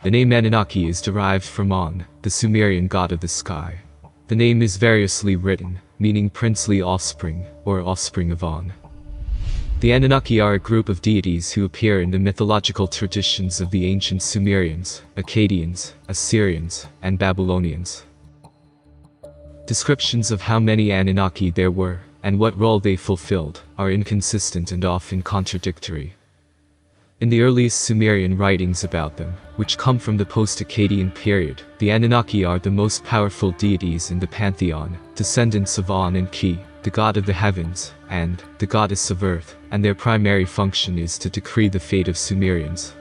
The name Anunnaki is derived from An, the Sumerian god of the sky. The name is variously written, meaning princely offspring, or offspring of An. The Anunnaki are a group of deities who appear in the mythological traditions of the ancient Sumerians, Akkadians, Assyrians, and Babylonians. Descriptions of how many Anunnaki there were, and what role they fulfilled, are inconsistent and often contradictory. In the earliest Sumerian writings about them, which come from the post-Akkadian period, the Anunnaki are the most powerful deities in the pantheon, descendants of An and Ki, the god of the heavens, and the goddess of earth, and their primary function is to decree the fate of Sumerians.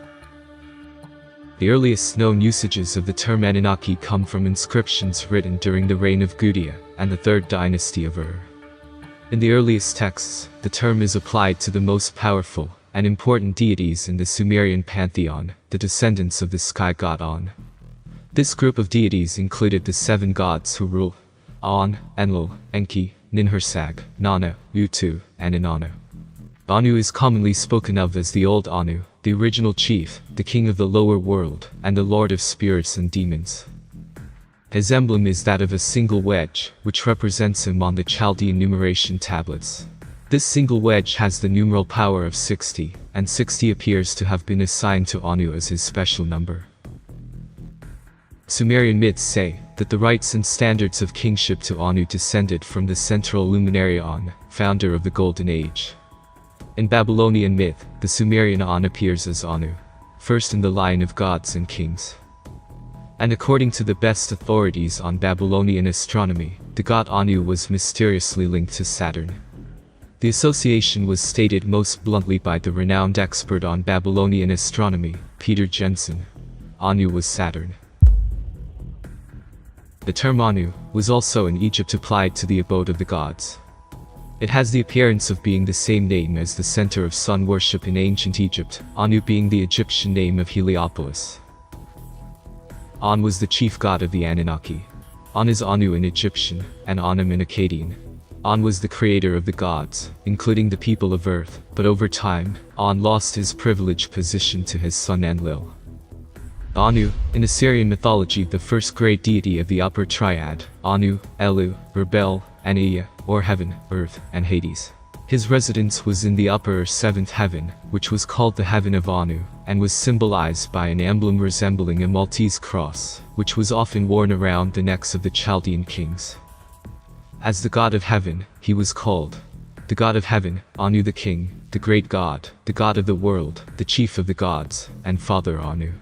The earliest known usages of the term Anunnaki come from inscriptions written during the reign of Gudea and the 3rd dynasty of Ur. In the earliest texts, the term is applied to the most powerful and important deities in the Sumerian pantheon, the descendants of the sky god An. This group of deities included the 7 gods who rule: An, Enlil, Enki, Ninhursag, Nana, Utu, and Inannu. Anu is commonly spoken of as the Old Anu, the original chief, the king of the lower world, and the lord of spirits and demons. His emblem is that of a single wedge, which represents him on the Chaldean numeration tablets. This single wedge has the numeral power of 60, and 60 appears to have been assigned to Anu as his special number. Sumerian myths say that the rights and standards of kingship to Anu descended from the central luminary An, founder of the Golden Age. In Babylonian myth, the Sumerian An appears as Anu, first in the line of gods and kings. And according to the best authorities on Babylonian astronomy, the god Anu was mysteriously linked to Saturn. The association was stated most bluntly by the renowned expert on Babylonian astronomy, Peter Jensen. Anu was Saturn. The term Anu was also in Egypt applied to the abode of the gods. It has the appearance of being the same name as the center of sun worship in ancient Egypt, Anu being the Egyptian name of Heliopolis. An was the chief god of the Anunnaki. An is Anu in Egyptian, and Anum in Akkadian. An was the creator of the gods, including the people of earth, but over time, An lost his privileged position to his son Enlil. Anu, in Assyrian mythology the first great deity of the upper triad, Anu, Elu, Rebel, and Ea, or heaven, earth, and Hades. His residence was in the upper or 7th heaven, which was called the heaven of Anu, and was symbolized by an emblem resembling a Maltese cross, which was often worn around the necks of the Chaldean kings. As the god of heaven, he was called the god of heaven, Anu the king, the great god of the world, the chief of the gods, and father Anu.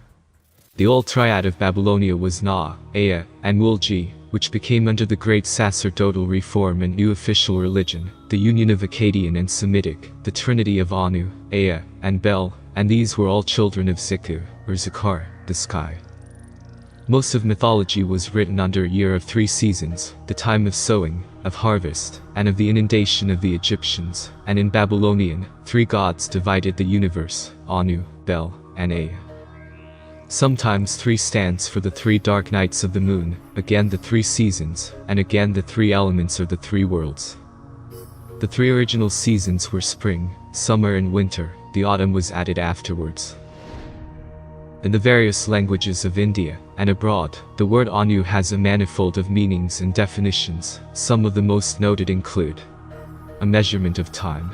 The old triad of Babylonia was Na, Ea, and Mulji, which became under the great sacerdotal reform and new official religion, the union of Akkadian and Semitic, the trinity of Anu, Ea, and Bel, and these were all children of Ziku, or Zakar, the sky. Most of mythology was written under a year of 3 seasons, the time of sowing, of harvest, and of the inundation of the Egyptians, and in Babylonian, 3 gods divided the universe, Anu, Bel, and Ea. Sometimes 3 stands for the 3 dark nights of the moon, again the 3 seasons, and again the 3 elements or the 3 worlds. The 3 original seasons were spring, summer and winter, the autumn was added afterwards. In the various languages of India and abroad, the word Anu has a manifold of meanings and definitions. Some of the most noted include a measurement of time,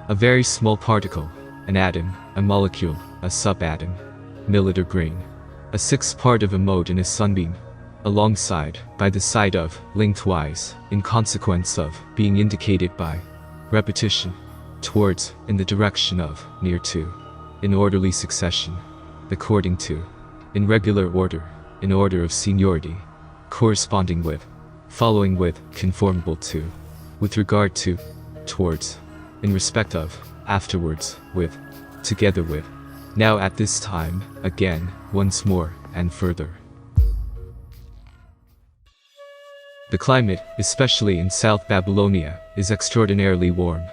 a very small particle, an atom, a molecule, a subatom, millet or grain, a 6th part of a mode in a sunbeam, alongside, by the side of, lengthwise, in consequence of, being indicated by repetition, towards, in the direction of, near to, in orderly succession, according to, in regular order, in order of seniority, corresponding with, following with, conformable to, with regard to, towards, in respect of, afterwards, with, together with, now at this time, again, once more, and further. The climate, especially in South Babylonia, is extraordinarily warm.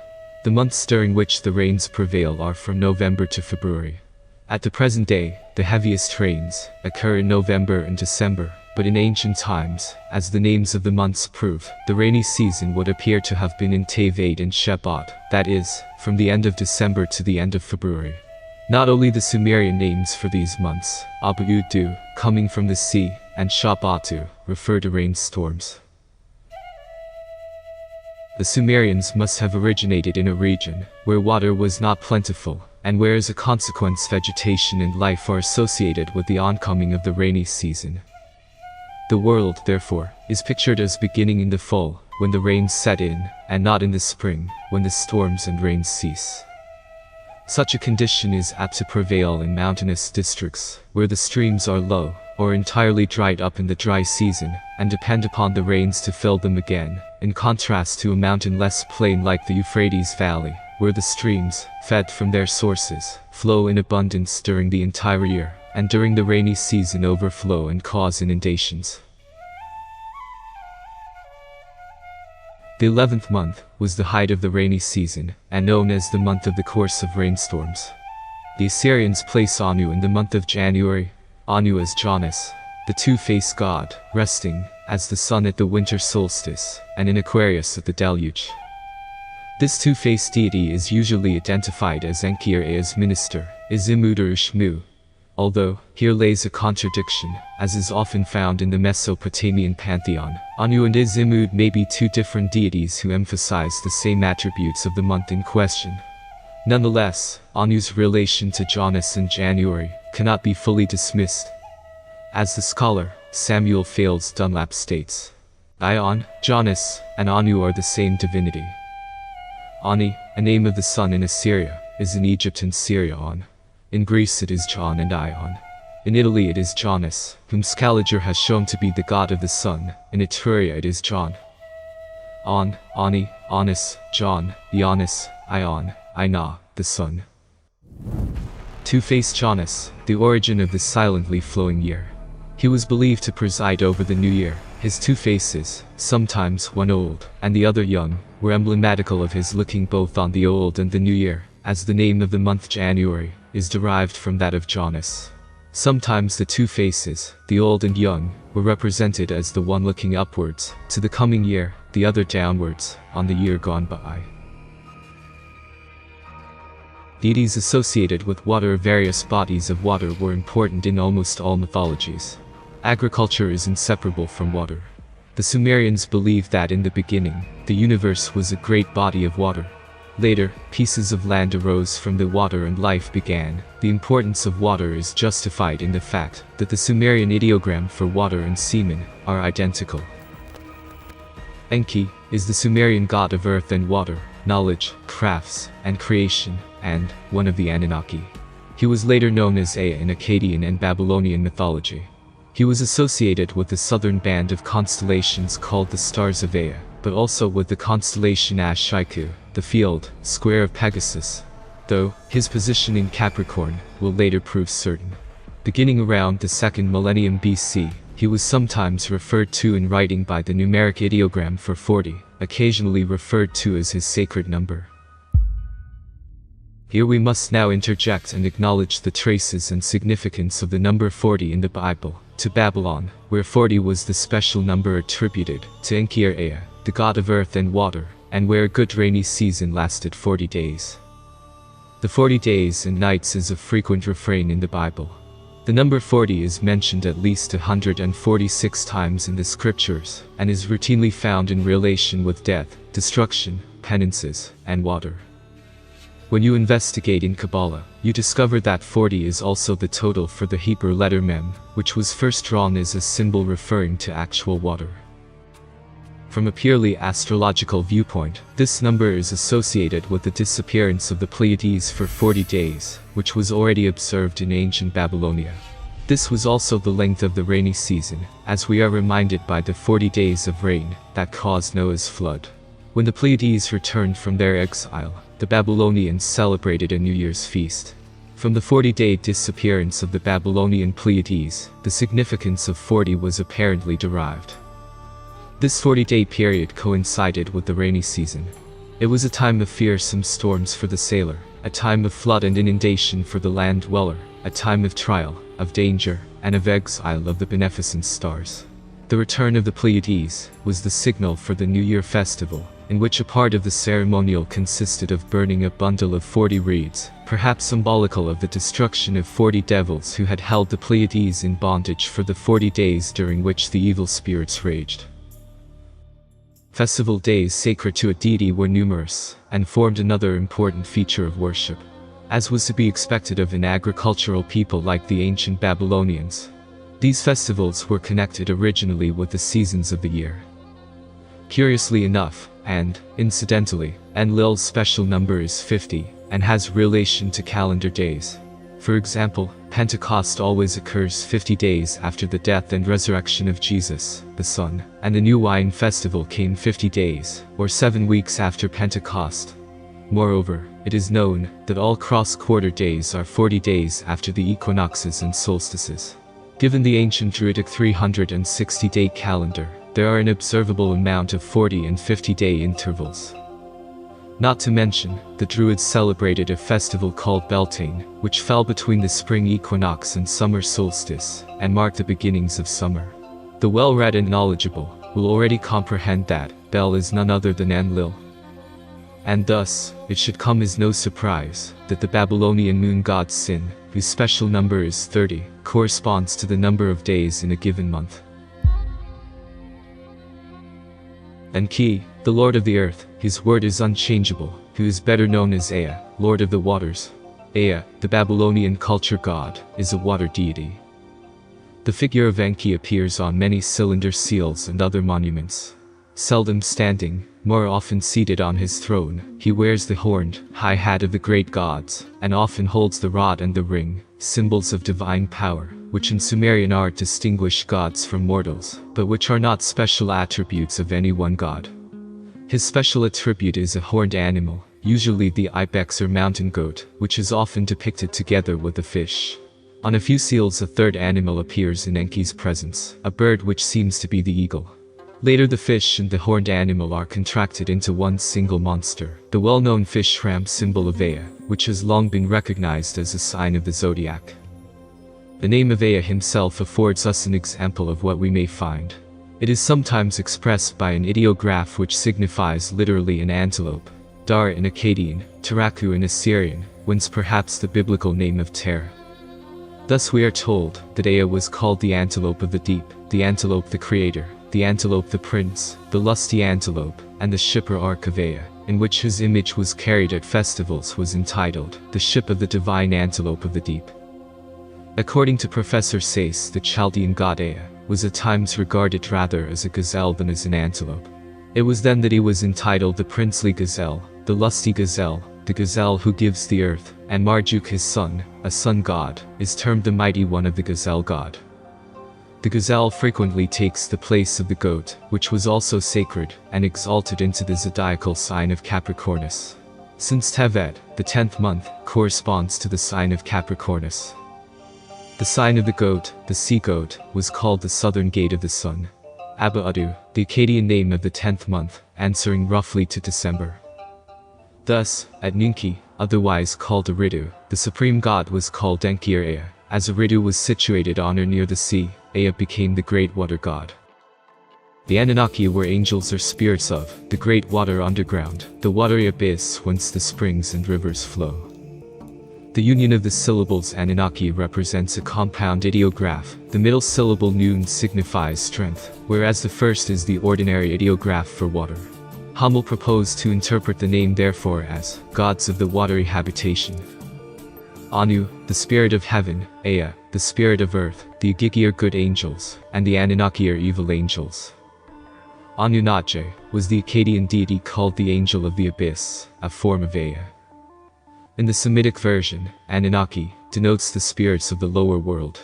The months during which the rains prevail are from November to February. At the present day, the heaviest rains occur in November and December, but in ancient times, as the names of the months prove, the rainy season would appear to have been in Tevet and Shebat, that is, from the end of December to the end of February. Not only the Sumerian names for these months, Abu-Udu, coming from the sea, and Shabatu, refer to rainstorms. The Sumerians must have originated in a region where water was not plentiful, and where as a consequence vegetation and life are associated with the oncoming of the rainy season. The world, therefore, is pictured as beginning in the fall, when the rains set in, and not in the spring, when the storms and rains cease. Such a condition is apt to prevail in mountainous districts, where the streams are low, or entirely dried up in the dry season, and depend upon the rains to fill them again, in contrast to a mountain-less plain like the Euphrates Valley, where the streams, fed from their sources, flow in abundance during the entire year, and during the rainy season overflow and cause inundations. The 11th month was the height of the rainy season, and known as the month of the course of rainstorms. The Assyrians place Anu in the month of January, Anu as Janus, the two-faced god, resting, as the sun at the winter solstice, and in Aquarius at the deluge. This two-faced deity is usually identified as Enki or Ea's minister, Izimud or Ushmu, although, here lays a contradiction, as is often found in the Mesopotamian pantheon. Anu and Izimud may be two different deities who emphasize the same attributes of the month in question. Nonetheless, Anu's relation to Janus in January cannot be fully dismissed. As the scholar, Samuel Fales Dunlap states, Ion, Janus, and Anu are the same divinity. Ani, a name of the sun in Assyria, is in Egypt and Syria On. In Greece it is John and Ion. In Italy it is Janus, whom Scaliger has shown to be the god of the sun. In Etruria it is John. On, Ani, Anus, John, Ionis, Ion, Ina, the sun. Two-faced Janus, the origin of the silently flowing year. He was believed to preside over the new year. His two faces, sometimes one old and the other young, were emblematical of his looking both on the old and the new year, as the name of the month January is derived from that of Janus. Sometimes the two faces, the old and young, were represented as the one looking upwards, to the coming year, the other downwards, on the year gone by. Deities associated with water or various bodies of water were important in almost all mythologies. Agriculture is inseparable from water. The Sumerians believed that in the beginning, the universe was a great body of water. Later, pieces of land arose from the water and life began. The importance of water is justified in the fact that the Sumerian ideogram for water and semen are identical. Enki is the Sumerian god of earth and water, knowledge, crafts, and creation, and one of the Anunnaki. He was later known as Ea in Akkadian and Babylonian mythology. He was associated with the southern band of constellations called the Stars of Ea, but also with the constellation Ash-Shiku, the field, square of Pegasus, though his position in Capricorn will later prove certain. Beginning around the 2nd millennium BC, he was sometimes referred to in writing by the numeric ideogram for 40, occasionally referred to as his sacred number. Here we must now interject and acknowledge the traces and significance of the number 40 in the Bible, to Babylon, where 40 was the special number attributed to Enki or Ea, the god of earth and water, and where a good rainy season lasted 40 days. The 40 days and nights is a frequent refrain in the Bible. The number 40 is mentioned at least 146 times in the scriptures, and is routinely found in relation with death, destruction, penances, and water. When you investigate in Kabbalah, you discover that 40 is also the total for the Hebrew letter Mem, which was first drawn as a symbol referring to actual water. From a purely astrological viewpoint, this number is associated with the disappearance of the Pleiades for 40 days, which was already observed in ancient Babylonia. This was also the length of the rainy season, as we are reminded by the 40 days of rain that caused Noah's flood. When the Pleiades returned from their exile, the Babylonians celebrated a New Year's feast. From the 40-day disappearance of the Babylonian Pleiades, the significance of 40 was apparently derived. This 40-day period coincided with the rainy season. It was a time of fearsome storms for the sailor, a time of flood and inundation for the land dweller, a time of trial, of danger, and of exile of the beneficent stars. The return of the Pleiades was the signal for the New Year festival, in which a part of the ceremonial consisted of burning a bundle of 40 reeds, perhaps symbolical of the destruction of 40 devils who had held the Pleiades in bondage for the 40 days during which the evil spirits raged. Festival days sacred to a deity were numerous, and formed another important feature of worship, as was to be expected of an agricultural people like the ancient Babylonians. These festivals were connected originally with the seasons of the year. Curiously enough, and incidentally, Enlil's special number is 50, and has relation to calendar days. For example, Pentecost always occurs 50 days after the death and resurrection of Jesus, the Son, and the New Wine Festival came 50 days, or 7 weeks after Pentecost. Moreover, it is known that all cross-quarter days are 40 days after the equinoxes and solstices. Given the ancient Druidic 360-day calendar, there are an observable amount of 40 and 50-day intervals. Not to mention, the Druids celebrated a festival called Beltane, which fell between the spring equinox and summer solstice, and marked the beginnings of summer. The well-read and knowledgeable will already comprehend that Bel is none other than Enlil. And thus, it should come as no surprise that the Babylonian moon god Sin, whose special number is 30, corresponds to the number of days in a given month. Enki, the Lord of the Earth, his word is unchangeable, who is better known as Ea, Lord of the Waters. Ea, the Babylonian culture god, is a water deity. The figure of Enki appears on many cylinder seals and other monuments. Seldom standing, more often seated on his throne, he wears the horned, high hat of the great gods, and often holds the rod and the ring, symbols of divine power, which in Sumerian art distinguish gods from mortals, but which are not special attributes of any one god. His special attribute is a horned animal, usually the ibex or mountain goat, which is often depicted together with a fish. On a few seals a third animal appears in Enki's presence, a bird which seems to be the eagle. Later the fish and the horned animal are contracted into one single monster, the well-known fish ram symbol of Ea, which has long been recognized as a sign of the zodiac. The name of Ea himself affords us an example of what we may find. It is sometimes expressed by an ideograph which signifies literally an antelope, Dar in Akkadian, Taraku in Assyrian, whence perhaps the biblical name of Ter. Thus we are told that Ea was called the antelope of the deep, the antelope the creator, the antelope the prince, the lusty antelope, and the ship or ark of Ea, in which his image was carried at festivals, was entitled, the ship of the divine antelope of the deep. According to Professor Sayce, the Chaldean god Ea was at times regarded rather as a gazelle than as an antelope. It was then that he was entitled the princely gazelle, the lusty gazelle, the gazelle who gives the earth, and Marduk his son, a sun god, is termed the mighty one of the gazelle god. The gazelle frequently takes the place of the goat, which was also sacred, and exalted into the zodiacal sign of Capricornus. Since Tevet, the 10th month, corresponds to the sign of Capricornus. The sign of the goat, the sea goat, was called the southern gate of the sun. Abba Adu, the Akkadian name of the 10th month, answering roughly to December. Thus, at Nunki, otherwise called Eridu, the supreme god was called Enki or Ea. As Eridu was situated on or near the sea, Ea became the great water god. The Anunnaki were angels or spirits of the great water underground, the watery abyss whence the springs and rivers flow. The union of the syllables Anunnaki represents a compound ideograph. The middle syllable Nun signifies strength, whereas the first is the ordinary ideograph for water. Hummel proposed to interpret the name therefore as gods of the watery habitation. Anu, the spirit of heaven, Ea, the spirit of earth, the Agigi are good angels, and the Anunnaki are evil angels. Anunnaki was the Akkadian deity called the angel of the abyss, a form of Ea. In the Semitic version, Anunnaki denotes the spirits of the lower world.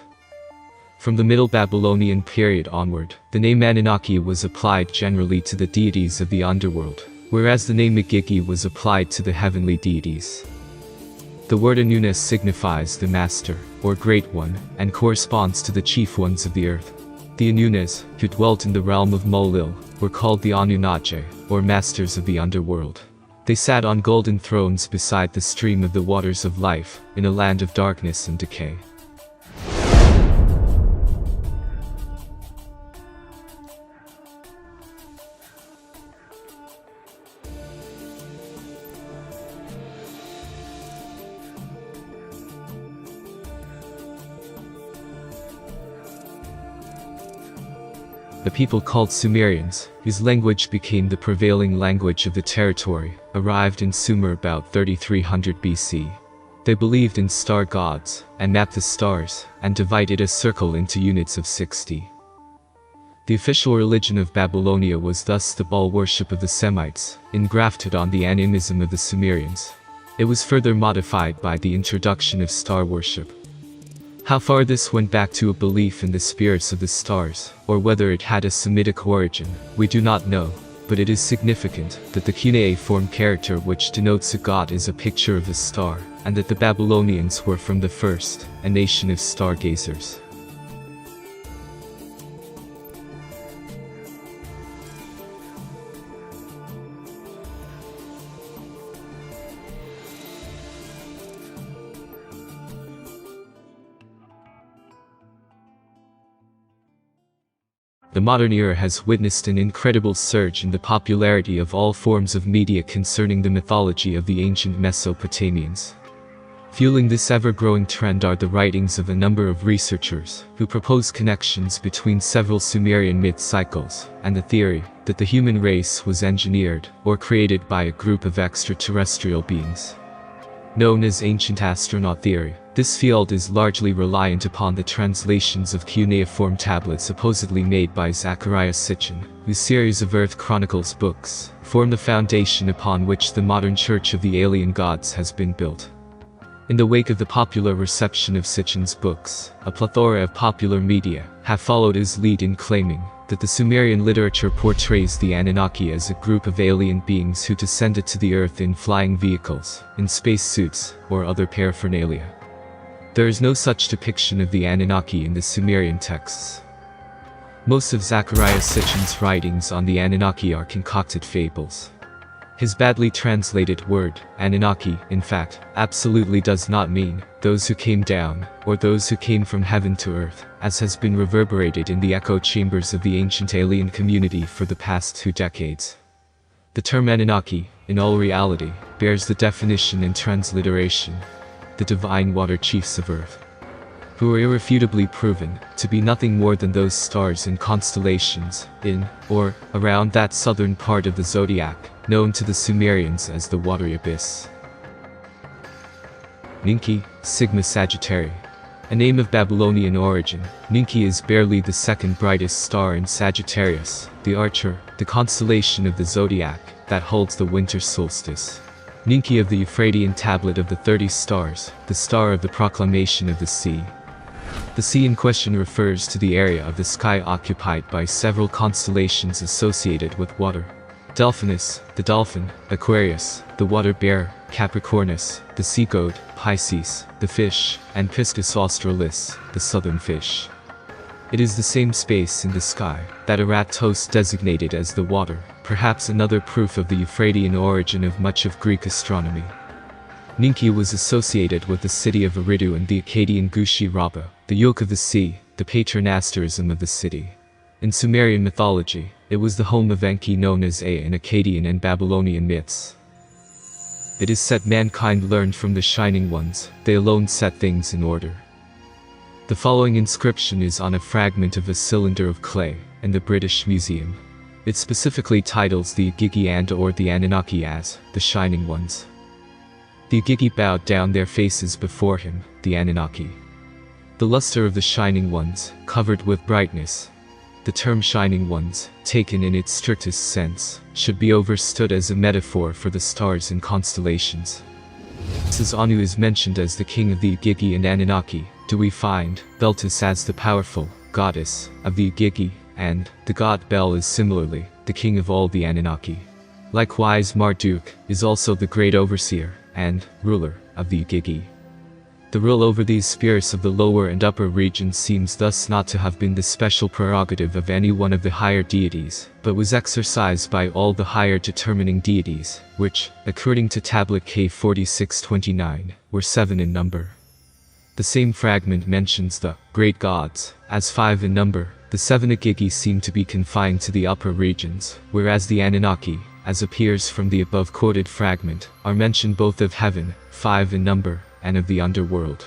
From the Middle Babylonian period onward, the name Anunnaki was applied generally to the deities of the underworld, whereas the name Agigi was applied to the heavenly deities. The word Anunnas signifies the master, or great one, and corresponds to the chief ones of the earth. The Anunnas, who dwelt in the realm of Molil, were called the Anunnaki, or masters of the underworld. They sat on golden thrones beside the stream of the waters of life, in a land of darkness and decay. The people called Sumerians, whose language became the prevailing language of the territory, arrived in Sumer about 3300 BC. They believed in star gods, and mapped the stars, and divided a circle into units of 60. The official religion of Babylonia was thus the Baal worship of the Semites, engrafted on the animism of the Sumerians. It was further modified by the introduction of star worship. How far this went back to a belief in the spirits of the stars, or whether it had a Semitic origin, we do not know, but it is significant that the cuneiform character which denotes a god is a picture of a star, and that the Babylonians were from the first, a nation of stargazers. The modern era has witnessed an incredible surge in the popularity of all forms of media concerning the mythology of the ancient Mesopotamians. Fueling this ever-growing trend are the writings of a number of researchers, who propose connections between several Sumerian myth cycles, and the theory that the human race was engineered or created by a group of extraterrestrial beings. Known as ancient astronaut theory, this field is largely reliant upon the translations of cuneiform tablets supposedly made by Zechariah Sitchin, whose series of Earth Chronicles books form the foundation upon which the modern Church of the Alien Gods has been built. In the wake of the popular reception of Sitchin's books, a plethora of popular media have followed his lead in claiming that the Sumerian literature portrays the Anunnaki as a group of alien beings who descended to the Earth in flying vehicles, in space suits, or other paraphernalia. There is no such depiction of the Anunnaki in the Sumerian texts. Most of Zechariah Sitchin's writings on the Anunnaki are concocted fables. His badly translated word, Anunnaki, in fact, absolutely does not mean those who came down, or those who came from heaven to earth, as has been reverberated in the echo chambers of the ancient alien community for the past 2 decades. The term Anunnaki, in all reality, bears the definition and transliteration, the divine water chiefs of earth, who are irrefutably proven to be nothing more than those stars and constellations in, or around that southern part of the zodiac, known to the Sumerians as the watery abyss. Ninki, Sigma Sagittarii. A name of Babylonian origin, Ninki is barely the second brightest star in Sagittarius, the Archer, the constellation of the zodiac, that holds the winter solstice. Ninki of the Euphratean tablet of the 30 stars, the star of the proclamation of the sea. The sea in question refers to the area of the sky occupied by several constellations associated with water. Delphinus, the dolphin; Aquarius, the water bear; Capricornus, the sea goat; Pisces, the fish; and Piscis australis, the southern fish. It is the same space in the sky that Eratos designated as the water, perhaps another proof of the Euphratean origin of much of Greek astronomy. Ninki was associated with the city of Eridu and the Akkadian Gushi Rabba, the yoke of the sea, the patron asterism of the city. In Sumerian mythology, it was the home of Enki known as Ea in Akkadian and Babylonian myths. It is said mankind learned from the Shining Ones, they alone set things in order. The following inscription is on a fragment of a cylinder of clay, in the British Museum. It specifically titles the Igigi and/or the Anunnaki as, the Shining Ones. The Igigi bowed down their faces before him, the Anunnaki. The luster of the Shining Ones, covered with brightness. The term Shining Ones, taken in its strictest sense, should be understood as a metaphor for the stars and constellations. As Anu is mentioned as the king of the Igigi and Anunnaki, do we find Beltis as the powerful goddess of the Igigi, and the god Bel is similarly the king of all the Anunnaki. Likewise Marduk is also the great overseer and ruler of the Igigi. The rule over these spirits of the lower and upper regions seems thus not to have been the special prerogative of any one of the higher deities, but was exercised by all the higher determining deities, which, according to tablet K4629, were 7 in number. The same fragment mentions the great gods as 5 in number. The 7 Igigi seem to be confined to the upper regions, whereas the Anunnaki, as appears from the above quoted fragment, are mentioned both of heaven, 5 in number, and of the underworld.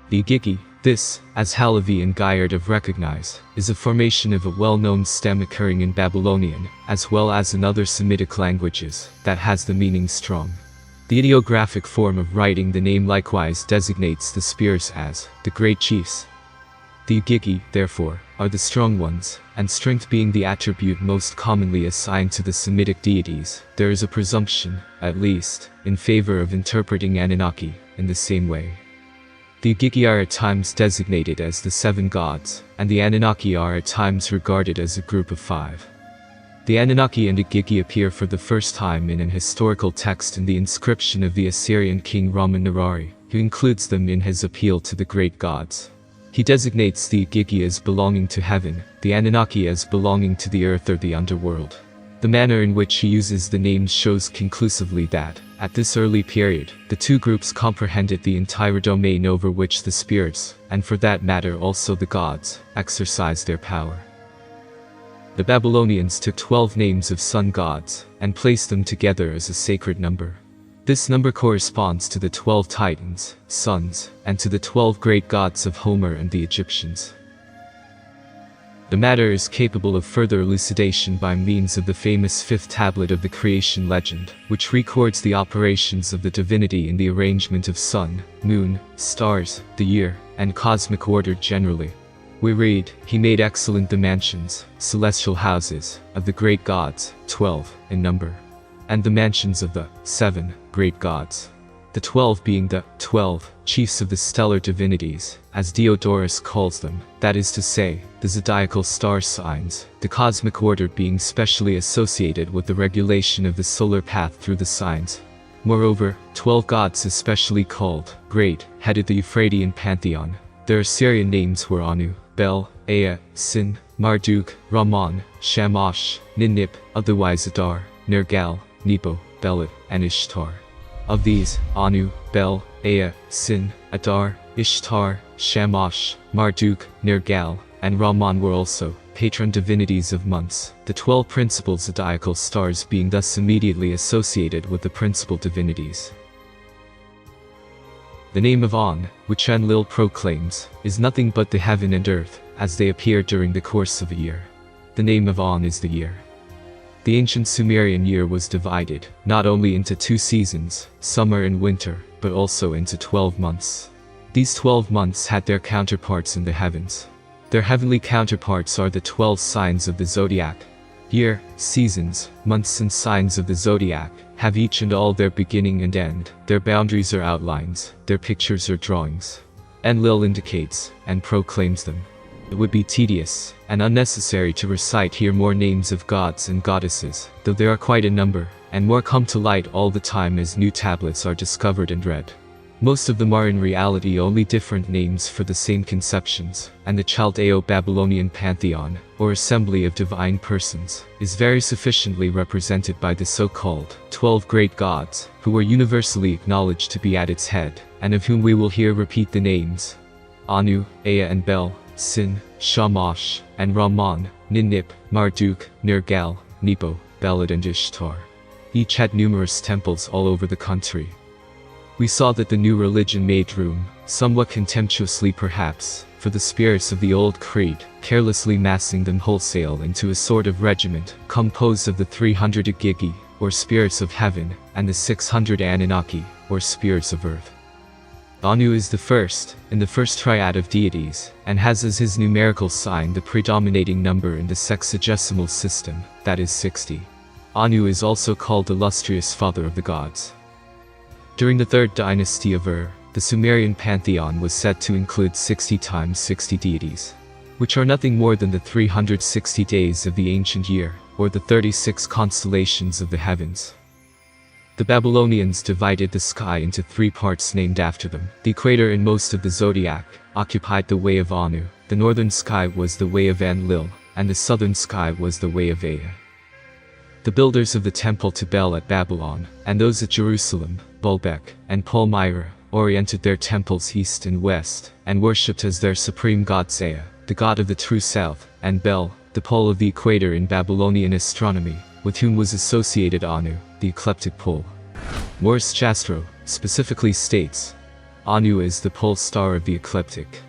The Igigi, This, as Halavi and Guyard have recognized, is a formation of a well-known stem occurring in Babylonian, as well as in other Semitic languages, that has the meaning strong. The ideographic form of writing the name likewise designates the spears as the great chiefs. The Igigi, therefore, are the strong ones, and strength being the attribute most commonly assigned to the Semitic deities, there is a presumption, at least, in favor of interpreting Anunnaki in the same way. The Igigi are at times designated as the 7 gods, and the Anunnaki are at times regarded as a group of 5. The Anunnaki and Igigi appear for the first time in an historical text in the inscription of the Assyrian king Raman-Narari, who includes them in his appeal to the great gods. He designates the Igigi as belonging to heaven, the Anunnaki as belonging to the earth or the underworld. The manner in which he uses the names shows conclusively that, at this early period, the two groups comprehended the entire domain over which the spirits, and for that matter also the gods, exercised their power. The Babylonians took 12 names of sun gods, and placed them together as a sacred number. This number corresponds to the 12 titans, suns, and to the 12 great gods of Homer and the Egyptians. The matter is capable of further elucidation by means of the famous 5th tablet of the creation legend, which records the operations of the divinity in the arrangement of sun, moon, stars, the year, and cosmic order generally. We read, "He made excellent the mansions, celestial houses, of the great gods, 12 in number, and the mansions of the 7 great gods. The 12 being the 12 chiefs of the stellar divinities, as Diodorus calls them, that is to say, the zodiacal star signs, the cosmic order being specially associated with the regulation of the solar path through the signs. Moreover, 12 gods especially called great, headed the Euphratean pantheon. Their Assyrian names were Anu, Bel, Ea, Sin, Marduk, Ramon, Shamash, Ninip, otherwise Adar, Nergal, Nebo, Belit, and Ishtar. Of these, Anu, Bel, Ea, Sin, Adar, Ishtar, Shamash, Marduk, Nergal, and Ramon were also patron divinities of months, the 12 principal zodiacal stars being thus immediately associated with the principal divinities. The name of An, which Enlil proclaims, is nothing but the heaven and earth, as they appear during the course of a year. The name of An is the year. The ancient Sumerian year was divided, not only into 2 seasons, summer and winter, but also into 12 months. These 12 months had their counterparts in the heavens. Their heavenly counterparts are the 12 signs of the zodiac. Year, seasons, months and signs of the zodiac have each and all their beginning and end, their boundaries or outlines, their pictures or drawings. Enlil indicates, and proclaims them. It would be tedious and unnecessary to recite here more names of gods and goddesses, though there are quite a number, and more come to light all the time as new tablets are discovered and read. Most of them are in reality only different names for the same conceptions, and the Chaldeo-Babylonian pantheon, or assembly of divine persons, is very sufficiently represented by the so-called 12 great gods, who are universally acknowledged to be at its head, and of whom we will here repeat the names: Anu, Ea and Bel, Sin, Shamash, and Ramon, Ninip, Marduk, Nergal, Nebo, Belit and Ishtar. Each had numerous temples all over the country. We saw that the new religion made room, somewhat contemptuously perhaps, for the spirits of the old creed, carelessly massing them wholesale into a sort of regiment, composed of the 300 Igigi, or spirits of heaven, and the 600 Anunnaki, or spirits of earth. Anu is the first, in the first triad of deities, and has as his numerical sign the predominating number in the sexagesimal system, that is 60. Anu is also called the illustrious father of the gods. During the 3rd dynasty of Ur, the Sumerian pantheon was said to include 60 times 60 deities, which are nothing more than the 360 days of the ancient year, or the 36 constellations of the heavens. The Babylonians divided the sky into 3 parts named after them. The equator and most of the zodiac occupied the way of Anu, the northern sky was the way of Enlil, and the southern sky was the way of Ea. The builders of the temple to Bel at Babylon, and those at Jerusalem, Baalbek, and Palmyra, oriented their temples east and west, and worshipped as their supreme god Ea, the god of the true south, and Bel, the pole of the equator in Babylonian astronomy, with whom was associated Anu, the ecliptic pole. Morris Chastro specifically states, Anu is the pole star of the ecliptic.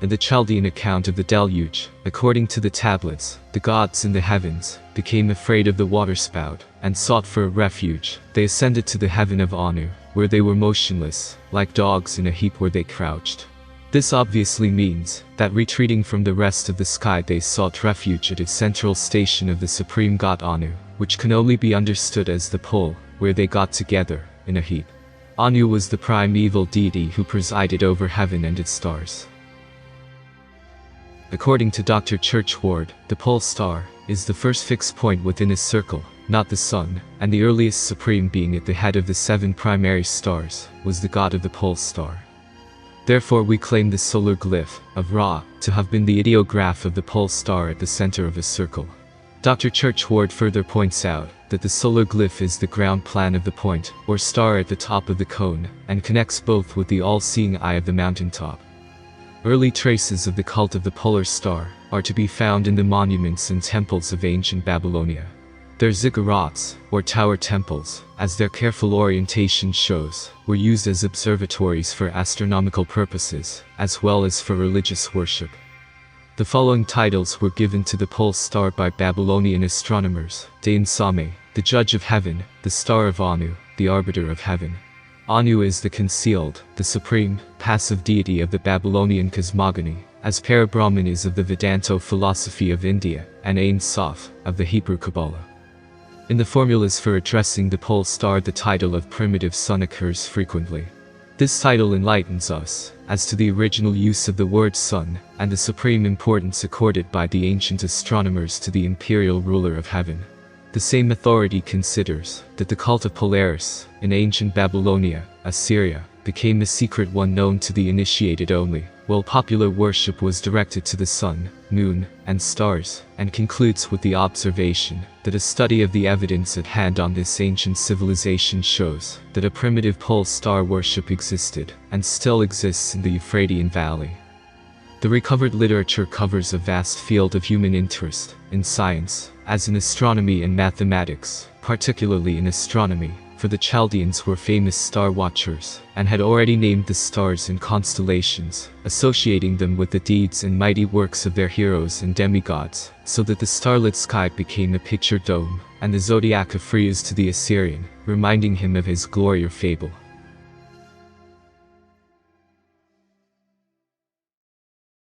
In the Chaldean account of the deluge, according to the tablets, the gods in the heavens became afraid of the waterspout and sought for a refuge. They ascended to the heaven of Anu, where they were motionless, like dogs in a heap where they crouched. This obviously means that retreating from the rest of the sky they sought refuge at a central station of the supreme god Anu, which can only be understood as the pole, where they got together, in a heap. Anu was the primeval deity who presided over heaven and its stars. According to Dr. Churchward, the pole star is the first fixed point within a circle, not the sun, and the earliest supreme being at the head of the 7 primary stars was the god of the pole star. Therefore we claim the solar glyph of Ra to have been the ideograph of the pole star at the center of a circle. Dr. Churchward further points out that the solar glyph is the ground plan of the point, or star at the top of the cone, and connects both with the all-seeing eye of the mountaintop. Early traces of the cult of the polar star are to be found in the monuments and temples of ancient Babylonia. Their ziggurats, or tower temples, as their careful orientation shows, were used as observatories for astronomical purposes, as well as for religious worship. The following titles were given to the pole star by Babylonian astronomers: Dain Same, the judge of heaven; the star of Anu, the arbiter of heaven. Anu is the concealed, the supreme, passive deity of the Babylonian cosmogony, as Parabrahman is of the Vedanta philosophy of India, and Ein Sof, of the Hebrew Kabbalah. In the formulas for addressing the pole star the title of primitive sun occurs frequently. This title enlightens us as to the original use of the word sun, and the supreme importance accorded by the ancient astronomers to the imperial ruler of heaven. The same authority considers that the cult of Polaris, in ancient Babylonia, Assyria, became a secret one known to the initiated only, while popular worship was directed to the sun, moon, and stars, and concludes with the observation that a study of the evidence at hand on this ancient civilization shows that a primitive pole star worship existed, and still exists in the Euphratean Valley. The recovered literature covers a vast field of human interest, in science, as in astronomy and mathematics, particularly in astronomy, for the Chaldeans were famous star watchers, and had already named the stars and constellations, associating them with the deeds and mighty works of their heroes and demigods, so that the starlit sky became a picture dome, and the zodiac of Phreus to the Assyrian, reminding him of his glory or fable.